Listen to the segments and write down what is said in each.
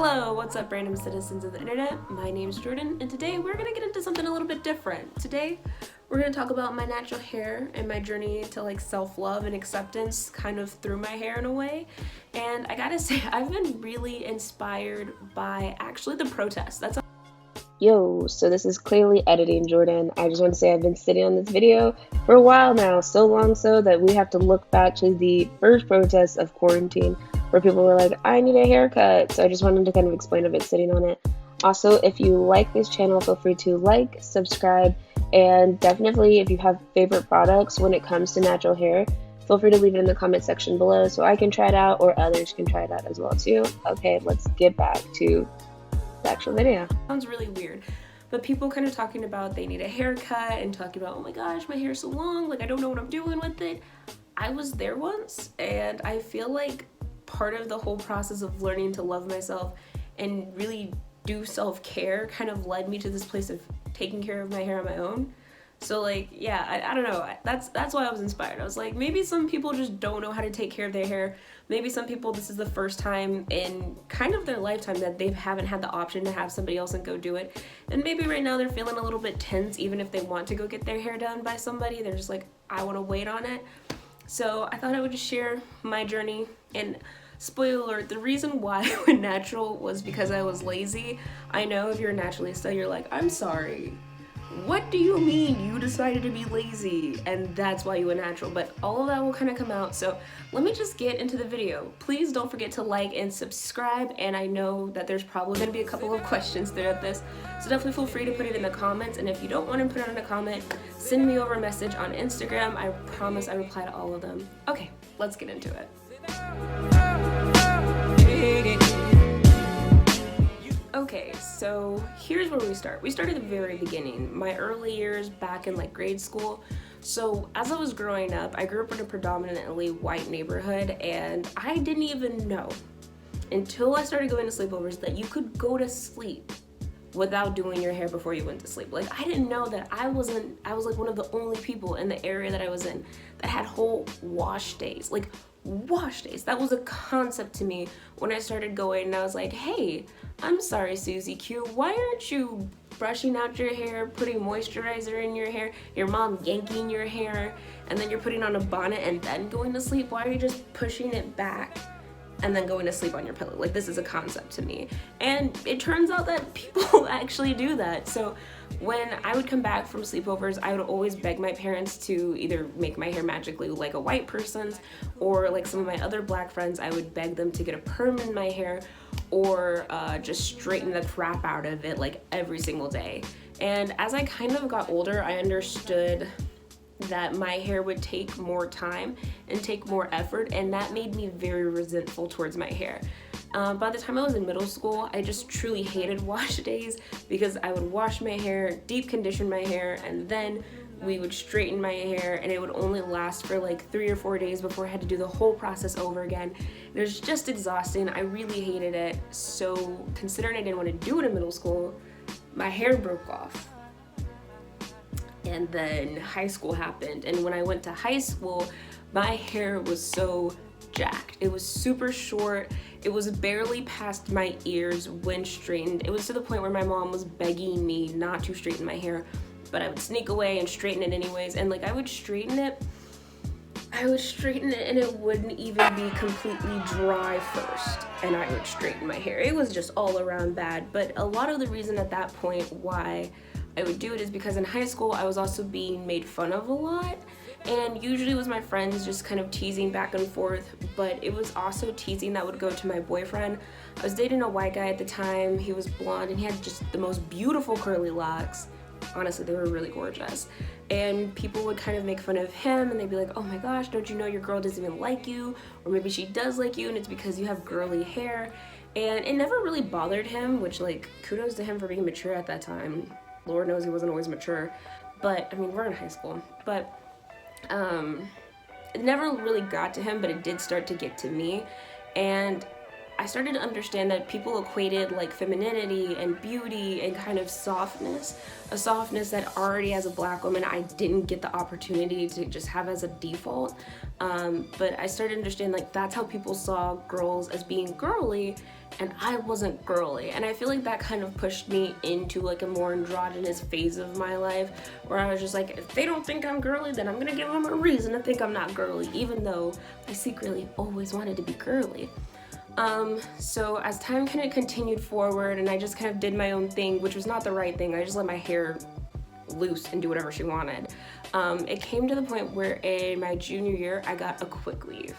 Hello, what's up random citizens of the internet? My name's Jordan and today we're going to get into something a little bit different. Today we're going to talk about my natural hair and my journey to like self-love and acceptance kind of through my hair in a way. And I gotta say, I've been really inspired by actually the protests. Yo, so this is clearly editing, Jordan. I just want to say I've been sitting on this video for a while now, so long so that we have to look back to the first protest of quarantine where people were like, I need a haircut. So I just wanted to kind of explain a bit sitting on it. Also, if you like this channel, feel free to like, subscribe, and definitely if you have favorite products when it comes to natural hair, feel free to leave it in the comment section below so I can try it out or others can try it out as well too. Okay, let's get back to the actual video. Sounds really weird, but people kind of talking about they need a haircut and talking about, oh my gosh, my hair's so long, like I don't know what I'm doing with it. I was there once, and I feel like part of the whole process of learning to love myself and really do self-care kind of led me to this place of taking care of my hair on my own. So like, yeah, I don't know, that's why I was inspired. I was like, maybe some people just don't know how to take care of their hair. Maybe some people, this is the first time in kind of their lifetime that they haven't had the option to have somebody else and go do it. And maybe right now they're feeling a little bit tense, even if they want to go get their hair done by somebody. They're just like, I want to wait on it. So I thought I would just share my journey. And spoiler alert, the reason why I went natural was because I was lazy. I know if you're a naturalista, you're like, I'm sorry, what do you mean you decided to be lazy? And that's why you went natural, but all of that will kind of come out. So let me just get into the video. Please don't forget to like and subscribe, and I know that there's probably going to be a couple of questions throughout this, so definitely feel free to put it in the comments. And if you don't want to put it in a comment, send me over a message on Instagram. I promise I reply to all of them. Okay, let's get into it. Okay, so here's where we start. We start at the very beginning, my early years back in like grade school. So as I was growing up, I grew up in a predominantly white neighborhood, and I didn't even know until I started going to sleepovers that you could go to sleep without doing your hair before you went to sleep. Like, I didn't know that I was like one of the only people in the area that I was in that had whole wash days. Like, wash days. That was a concept to me when I started going, and I was like, hey, I'm sorry, Susie Q, why aren't you brushing out your hair, putting moisturizer in your hair, your mom yanking your hair, and then you're putting on a bonnet and then going to sleep? Why are you just pushing it back and then going to sleep on your pillow? Like, this is a concept to me. And it turns out that people actually do that. So when I would come back from sleepovers, I would always beg my parents to either make my hair magically like a white person's, or like some of my other black friends, I would beg them to get a perm in my hair, or just straighten the crap out of it like every single day. And as I kind of got older, I understood that my hair would take more time and take more effort, and that made me very resentful towards my hair. By the time I was in middle school, I just truly hated wash days, because I would wash my hair, deep condition my hair, and then we would straighten my hair, and it would only last for like 3 or 4 days before I had to do the whole process over again. It was just exhausting. I really hated it. So considering I didn't want to do it in middle school, my hair broke off. And then high school happened, and when I went to high school, my hair was so jacked. It was super short. It was barely past my ears when straightened. It was to the point where my mom was begging me not to straighten my hair, but I would sneak away and straighten it anyways. And like, I would straighten it and it wouldn't even be completely dry first, and I would straighten my hair. It was just all around bad. But a lot of the reason at that point why I would do it is because in high school I was also being made fun of a lot, and usually it was my friends just kind of teasing back and forth, but it was also teasing that would go to my boyfriend. I was dating a white guy at the time. He was blonde and he had just the most beautiful curly locks. Honestly, they were really gorgeous. And people would kind of make fun of him, and they'd be like, oh my gosh, don't you know your girl doesn't even like you? Or maybe she does like you and it's because you have girly hair. And it never really bothered him, which, like, kudos to him for being mature at that time. Lord knows he wasn't always mature, but I mean, we're in high school. But it never really got to him, but it did start to get to me. And I started to understand that people equated like femininity and beauty and kind of softness, a softness that already as a Black woman I didn't get the opportunity to just have as a default. But I started to understand like that's how people saw girls as being girly, and I wasn't girly. And I feel like that kind of pushed me into like a more androgynous phase of my life, where I was just like, if they don't think I'm girly, then I'm gonna give them a reason to think I'm not girly, even though I secretly always wanted to be girly. So as time kind of continued forward and I just kind of did my own thing, which was not the right thing, I just let my hair loose and do whatever she wanted. It came to the point where in my junior year, I got a quick weave.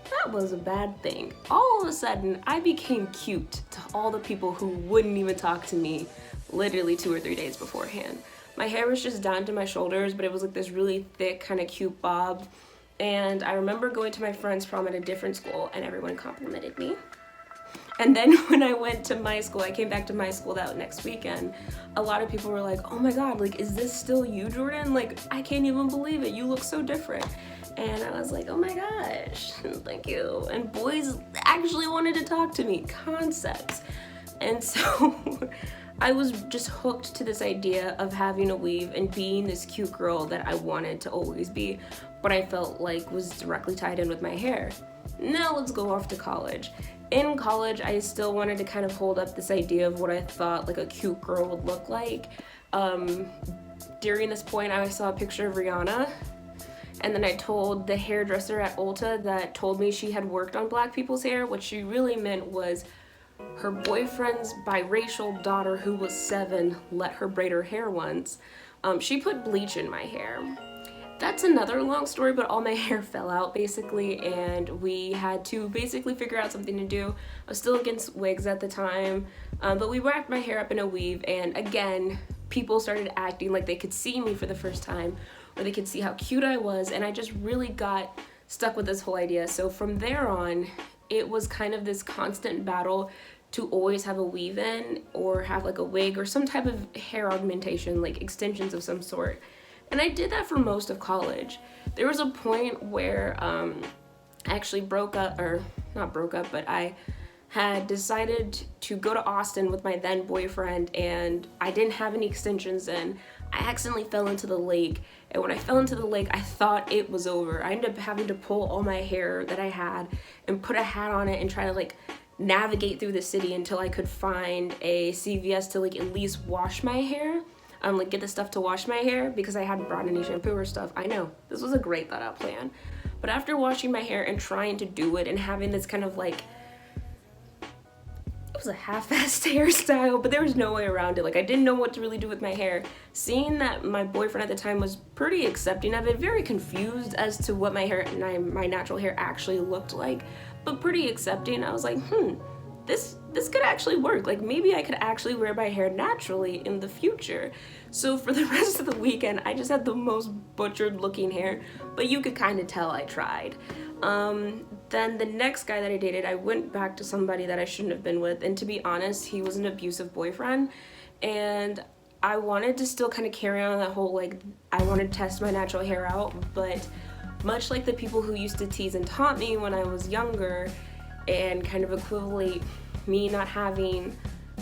That was a bad thing. All of a sudden, I became cute to all the people who wouldn't even talk to me literally 2 or 3 days beforehand. My hair was just down to my shoulders, but it was like this really thick, kind of cute bob. And I remember going to my friend's prom at a different school and everyone complimented me. And then when I went to my school, I came back to my school that next weekend, a lot of people were like, oh my God, like, is this still you, Jordan? Like, I can't even believe it. You look so different. And I was like, oh my gosh, thank you. And boys actually wanted to talk to me, concepts. And so I was just hooked to this idea of having a weave and being this cute girl that I wanted to always be, but I felt like was directly tied in with my hair. Now let's go off to college. In college, I still wanted to kind of hold up this idea of what I thought like a cute girl would look like. During this point, I saw a picture of Rihanna, and then I told the hairdresser at Ulta that told me she had worked on Black people's hair. What she really meant was her boyfriend's biracial daughter, who was 7, let her braid her hair once. She put bleach in my hair. That's another long story, but all my hair fell out basically, and we had to basically figure out something to do. I was still against wigs at the time, but we wrapped my hair up in a weave, and again, people started acting like they could see me for the first time, or they could see how cute I was, and I just really got stuck with this whole idea. So from there on, it was kind of this constant battle to always have a weave in, or have like a wig, or some type of hair augmentation, like extensions of some sort. And I did that for most of college. There was a point where I actually broke up, or not broke up, but I had decided to go to Austin with my then boyfriend, and I didn't have any extensions in. I accidentally fell into the lake, and when I fell into the lake, I thought it was over. I ended up having to pull all my hair that I had and put a hat on it and try to like navigate through the city until I could find a CVS to like at least wash my hair. Like get the stuff to wash my hair, because I hadn't brought any shampoo or stuff. I know, this was a great thought out plan. But after washing my hair and trying to do it and having this kind of like, it was a half-assed hairstyle, but there was no way around it. Like I didn't know what to really do with my hair. Seeing that my boyfriend at the time was pretty accepting of it, very confused as to what my hair, my natural hair actually looked like, but pretty accepting. I was like, this could actually work. Like maybe I could actually wear my hair naturally in the future. So for the rest of the weekend, I just had the most butchered looking hair, but you could kind of tell I tried. Then the next guy that I dated, I went back to somebody that I shouldn't have been with, and to be honest, he was an abusive boyfriend, and I wanted to still kind of carry on that whole like, I wanted to test my natural hair out, but much like the people who used to tease and taunt me when I was younger and kind of equivalent me not having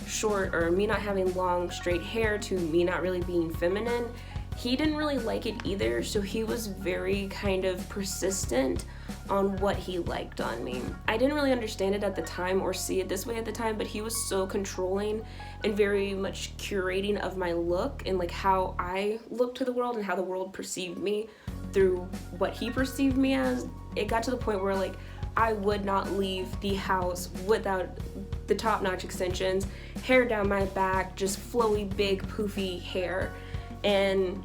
short or me not having long straight hair to me not really being feminine, he didn't really like it either, so he was very kind of persistent on what he liked on me. I didn't really understand it at the time or see it this way at the time, but he was so controlling and very much curating of my look and like how I looked to the world and how the world perceived me through what he perceived me as. It got to the point where like I would not leave the house without the top-notch extensions, hair down my back, just flowy, big, poofy hair. And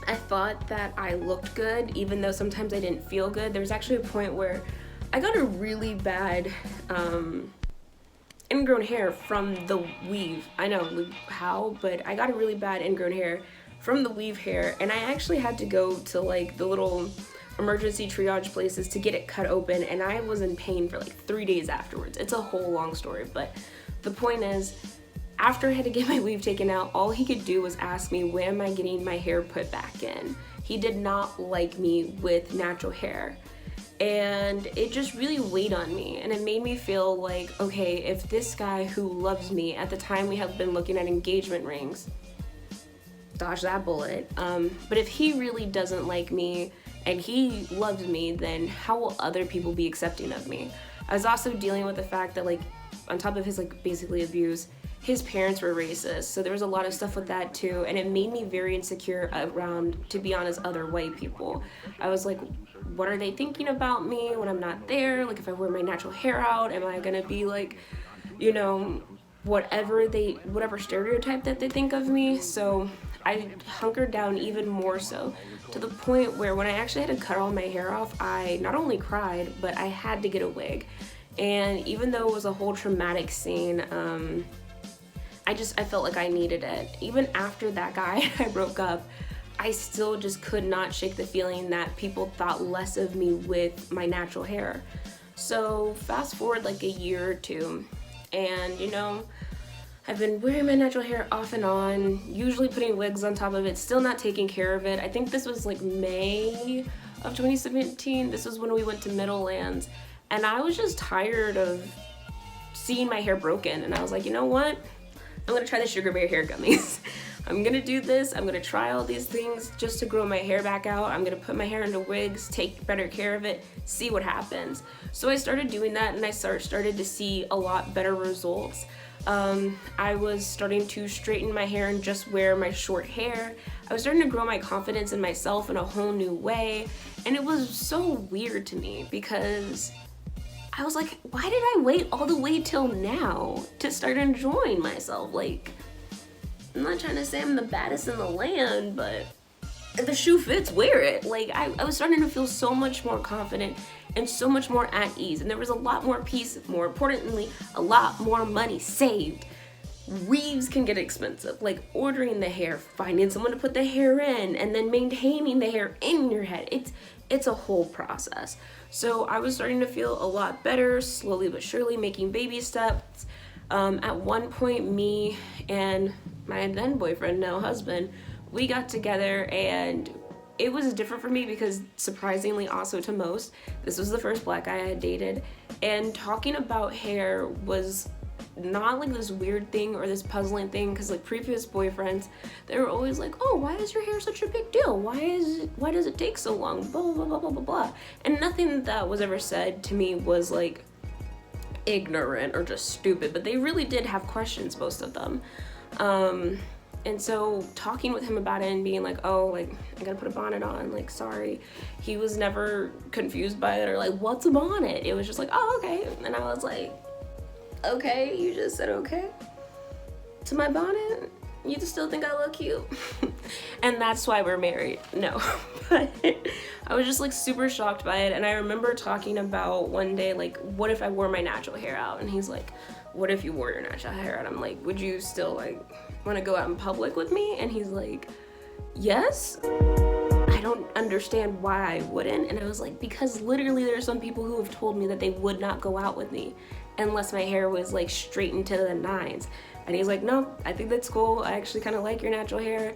I thought that I looked good, even though sometimes I didn't feel good. There was actually a point where I got a really bad ingrown hair from the weave. I know how, but I got a really bad ingrown hair from the weave hair, and I actually had to go to like the little emergency triage places to get it cut open, and I was in pain for like 3 days afterwards. It's a whole long story, but the point is, after I had to get my weave taken out, all he could do was ask me when am I getting my hair put back in. He did not like me with natural hair. And it just really weighed on me, and it made me feel like, okay, if this guy who loves me, at the time we had been looking at engagement rings, dodge that bullet, but if he really doesn't like me and he loves me, then how will other people be accepting of me? I was also dealing with the fact that, like, on top of his, like, basically abuse, his parents were racist, so there was a lot of stuff with that too, and it made me very insecure around, to be honest, other white people. I was like, what are they thinking about me when I'm not there? Like, if I wear my natural hair out, am I gonna be like, you know, whatever stereotype that they think of me? So I hunkered down even more so, to the point where when I actually had to cut all my hair off, I not only cried, but I had to get a wig. And even though it was a whole traumatic scene, I felt like I needed it. Even after that guy and I broke up, I still just could not shake the feeling that people thought less of me with my natural hair. So fast forward like a year or two, and you know, I've been wearing my natural hair off and on, usually putting wigs on top of it, still not taking care of it. I think this was like May of 2017. This was when we went to Middlelands, and I was just tired of seeing my hair broken, and I was like, you know what? I'm gonna try the sugar bear hair gummies. I'm gonna do this. I'm gonna try all these things just to grow my hair back out. I'm gonna put my hair into wigs, take better care of it, see what happens. So I started doing that, and I started to see a lot better results. I was starting to straighten my hair and just wear my short hair. I was starting to grow my confidence in myself in a whole new way, and it was so weird to me because I was like, why did I wait all the way till now to start enjoying myself? Like, I'm not trying to say I'm the baddest in the land, but if the shoe fits, wear it. Like, I was starting to feel so much more confident and so much more at ease. And there was a lot more peace, more importantly, a lot more money saved. Weaves can get expensive, like ordering the hair, finding someone to put the hair in, and then maintaining the hair in your head. It's a whole process. So I was starting to feel a lot better, slowly but surely, making baby steps. At one point, me and my then boyfriend, now husband, we got together, and it was different for me because, surprisingly also to most, this was the first black guy I had dated, and talking about hair was not like this weird thing or this puzzling thing, because like previous boyfriends, they were always like, oh, why is your hair such a big deal? Why does it take so long? Blah, blah, blah, blah, blah, blah. And nothing that was ever said to me was like ignorant or just stupid, but they really did have questions, most of them. And so talking with him about it and being like, oh, like, I gotta put a bonnet on, like, sorry. He was never confused by it or like, what's a bonnet? It was just like, oh, okay. And I was like, okay, you just said okay to my bonnet? You just still think I look cute? And that's why we're married. No, but I was just like super shocked by it. And I remember talking about one day, like, what if I wore my natural hair out? And he's like, what if you wore your natural hair out? I'm like, would you still like want to go out in public with me? And he's like, yes. I don't understand why I wouldn't. And I was like, because literally there are some people who have told me that they would not go out with me unless my hair was like straightened to the nines. And he's like, no, I think that's cool. I actually kind of like your natural hair.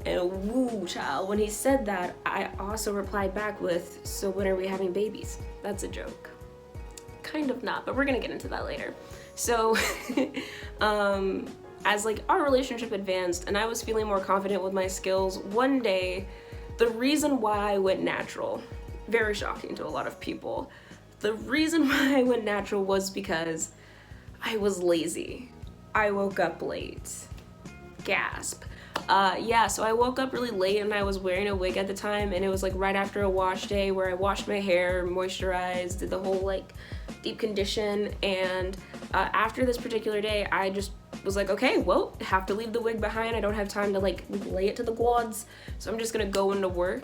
And woo, child, when he said that, I also replied back with, so when are we having babies? That's a joke. Kind of not, but we're gonna get into that later. So, as like our relationship advanced and I was feeling more confident with my skills, one day, the reason why I went natural, very shocking to a lot of people, the reason why I went natural was because I was lazy. I woke up late. Gasp. So I woke up really late and I was wearing a wig at the time, and it was like right after a wash day where I washed my hair, moisturized, did the whole like deep condition, and after this particular day, I just was like, okay, well, have to leave the wig behind. I don't have time to like lay it to the quads, so I'm just gonna go into work.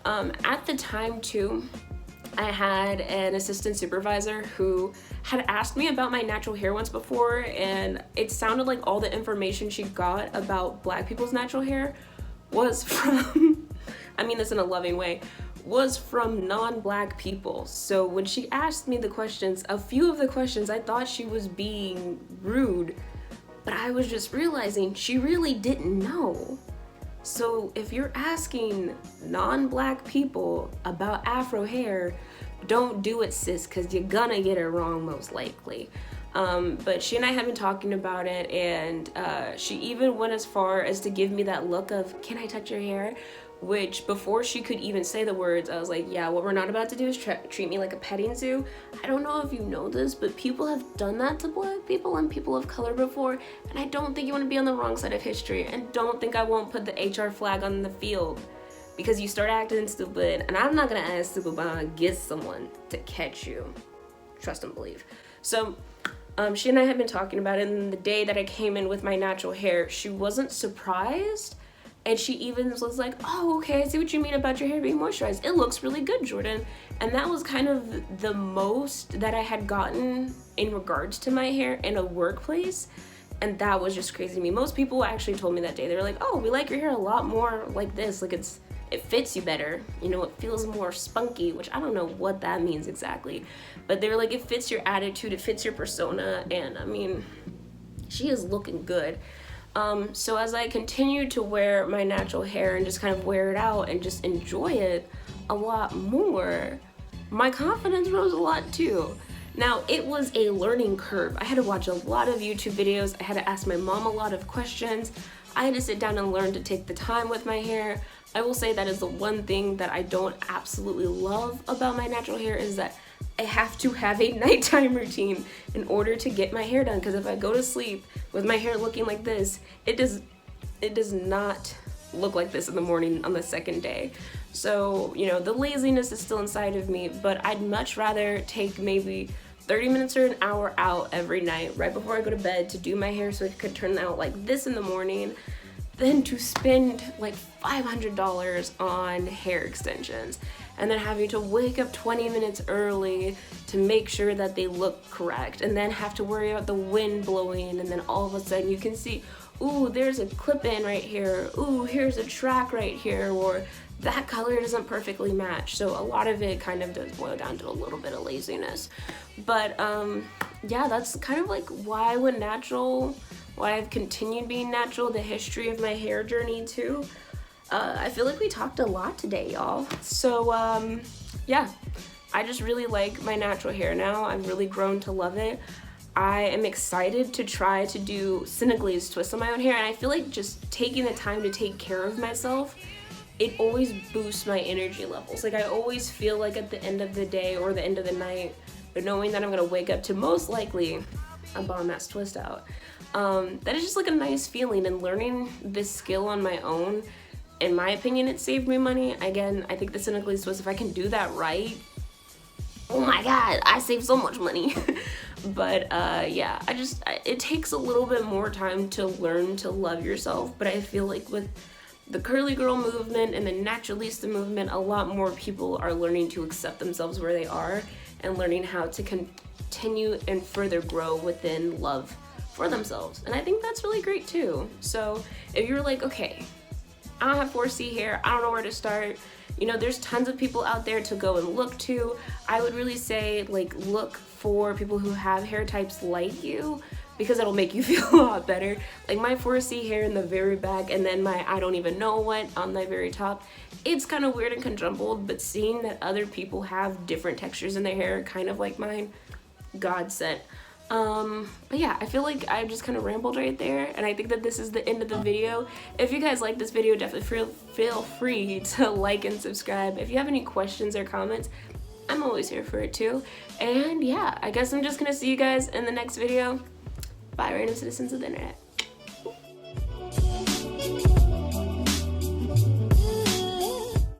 At the time too, I had an assistant supervisor who had asked me about my natural hair once before, and it sounded like all the information she got about black people's natural hair was from, I mean this in a loving way, was from non-black people. So when she asked me the questions, a few of the questions, I thought she was being rude, but I was just realizing she really didn't know. So if you're asking non-black people about afro hair, don't do it, sis, because you're gonna get it wrong most likely. But she and I had been talking about it, and she even went as far as to give me that look of, can I touch your hair? Which, before she could even say the words, I was like, yeah, what we're not about to do is treat me like a petting zoo. I don't know if you know this, but people have done that to black people and people of color before, and I don't think you want to be on the wrong side of history, and don't think I won't put the HR flag on the field because you start acting stupid, and I'm not gonna act stupid, but I'm gonna get someone to catch you. Trust and believe. So she and I had been talking about it, and the day that I came in with my natural hair, she wasn't surprised. And she even was like, oh, okay, I see what you mean about your hair being moisturized. It looks really good, Jordan. And that was kind of the most that I had gotten in regards to my hair in a workplace. And that was just crazy to me. Most people actually told me that day, they were like, oh, we like your hair a lot more like this. Like it fits you better. You know, it feels more spunky, which I don't know what that means exactly. But they were like, it fits your attitude, it fits your persona. And I mean, she is looking good. So as I continued to wear my natural hair and just kind of wear it out and just enjoy it a lot more, my confidence rose a lot too. Now, it was a learning curve. I had to watch a lot of YouTube videos. I had to ask my mom a lot of questions. I had to sit down and learn to take the time with my hair. I will say that is the one thing that I don't absolutely love about my natural hair, is that I have to have a nighttime routine in order to get my hair done, because if I go to sleep with my hair looking like this, it does not look like this in the morning on the second day. So, you know, the laziness is still inside of me, but I'd much rather take maybe 30 minutes or an hour out every night right before I go to bed to do my hair so it could turn out like this in the morning, than to spend like $500 on hair extensions and then having to wake up 20 minutes early to make sure that they look correct, and then have to worry about the wind blowing, and then all of a sudden you can see, ooh, there's a clip-in right here, ooh, here's a track right here, or that color doesn't perfectly match. So a lot of it kind of does boil down to a little bit of laziness. But yeah, that's kind of like why I've continued being natural, the history of my hair journey too. I feel like we talked a lot today, y'all. So yeah, I just really like my natural hair now. I've really grown to love it. I am excited to try to do Senegalese twists on my own hair, and I feel like just taking the time to take care of myself, it always boosts my energy levels. Like I always feel like at the end of the day or the end of the night, but knowing that I'm gonna wake up to most likely a bomb-ass twist out, that is just like a nice feeling. And learning this skill on my own, in my opinion, it saved me money. Again, I think the Senegalese twist, if I can do that right, oh my god, I save so much money. But yeah, it takes a little bit more time to learn to love yourself, but I feel like with the curly girl movement and the naturalista movement, a lot more people are learning to accept themselves where they are and learning how to continue and further grow within love for themselves. And I think that's really great too. So if you're like, okay, I don't have 4C hair, I don't know where to start, you know, there's tons of people out there to go and look to. I would really say, like, look for people who have hair types like you, because it'll make you feel a lot better. Like my 4C hair in the very back, and then my I don't even know what on the very top, it's kind of weird and conjumbled, but seeing that other people have different textures in their hair, kind of like mine, God sent. But yeah, I feel like I just kind of rambled right there, and I think that this is the end of the video. If you guys like this video, definitely feel free to like and subscribe. If you have any questions or comments, I'm always here for it too. And yeah, I guess I'm just gonna see you guys in the next video. Bye, random citizens of the internet.